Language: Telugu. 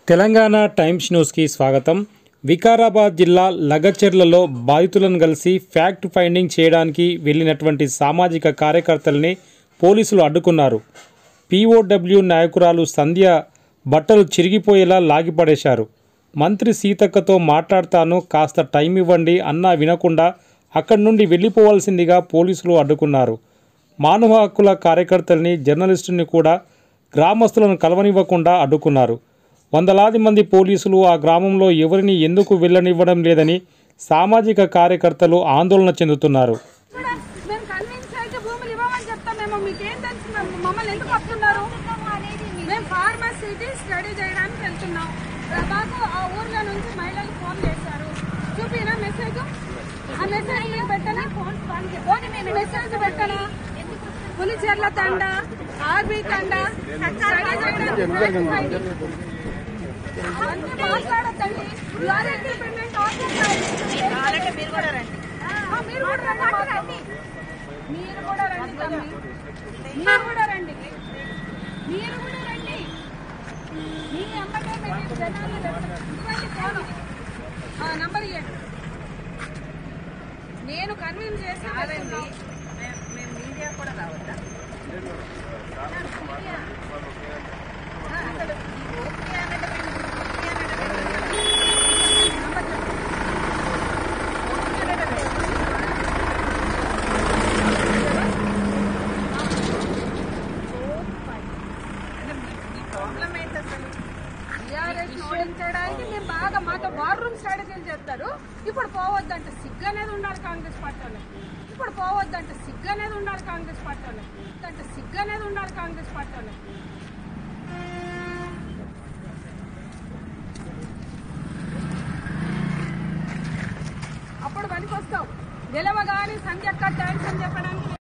తెలంగాణ టైమ్స్ న్యూస్కి స్వాగతం. వికారాబాద్ జిల్లా లగచెర్లలో బాధితులను కలిసి ఫ్యాక్ట్ ఫైండింగ్ చేయడానికి వెళ్ళినటువంటి సామాజిక కార్యకర్తల్ని పోలీసులు అడ్డుకున్నారు. పీఓడబ్ల్యూ నాయకురాలు సంధ్య బట్టలు చిరిగిపోయేలా లాగిపడేశారు. మంత్రి సీతక్కతో మాట్లాడతాను, కాస్త టైం ఇవ్వండి అన్నా వినకుండా అక్కడి నుండి వెళ్ళిపోవాల్సిందిగా పోలీసులు అడ్డుకున్నారు. మానవ హక్కుల కార్యకర్తల్ని, జర్నలిస్టుని కూడా గ్రామస్తులను కలవనివ్వకుండా అడ్డుకున్నారు. వందలాది మంది పోలీసులు ఆ గ్రామంలో ఎవరిని ఎందుకు వెళ్ళనివ్వడం లేదని సామాజిక కార్యకర్తలు ఆందోళన చెందుతున్నారు. పులిచెర్ల తండ, ఆర్బీ తండ మాట్లాడద్దండి. మీరు కూడా రండి, మీరు కూడా రండి. మీ అమ్మకే నంబర్ ఇవ్వండి, నేను కన్విన్స్ చేసి మేము మీడియా కూడా రావద్దా? ఓడించడానికి మేము బాగా మాతో వార్ రూమ్ స్ట్రాటజీలు చేస్తారు. ఇప్పుడు పోవద్దంటే సిగ్గు అనేది ఉండాలి కాంగ్రెస్ పార్టీ వాళ్ళకి. ఇప్పుడు పోవద్దంటే సిగ్గు అనేది ఉండాలి కాంగ్రెస్ పార్టీ వాళ్ళకి. సిగ్గు అనేది ఉండాలి కాంగ్రెస్ పార్టీ వాళ్ళకి. అప్పుడు పనికి వస్తావు. గెలవగానే సంధ్యక్క థ్యాంక్స్ అని చెప్పడానికి